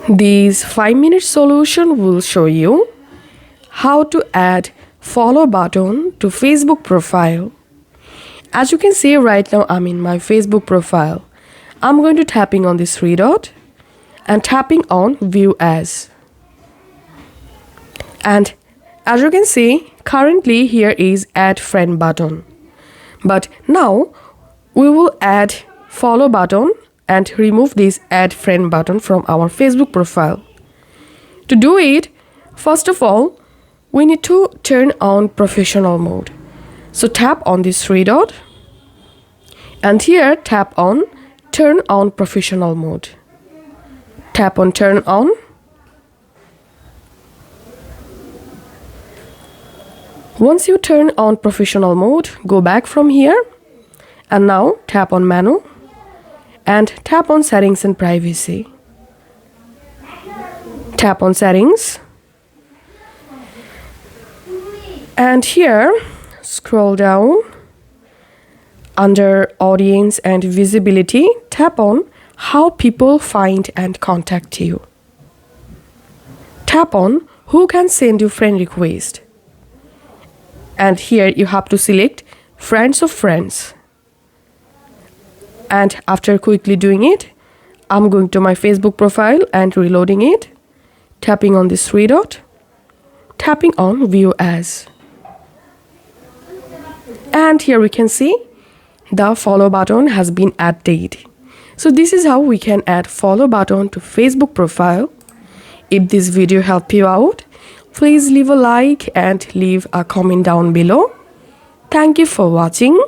This 5-minute solution will show you how to add follow button to Facebook profile. As you can see right now, I'm in my Facebook profile. I'm going to tapping on this three dot and tapping on view as. And as you can see, currently here is add friend button. But now we will add follow button and remove this add friend button from our Facebook profile. To do it, first of all, we need to turn on professional mode. So tap on this three dot and here tap on turn on professional mode. Tap on turn on. Once you turn on professional mode, go back from here and now tap on menu and tap on settings and privacy. Tap on settings and here scroll down under audience and visibility, tap on how people find and contact you. Tap on who can send you friend request. And here you have to select friends of friends. And after quickly doing it, I'm going to my Facebook profile and reloading it. Tapping on this three dot. Tapping on view as. And here we can see the follow button has been added. So this is how we can add follow button to Facebook profile. If this video helped you out, please leave a like and leave a comment down below. Thank you for watching.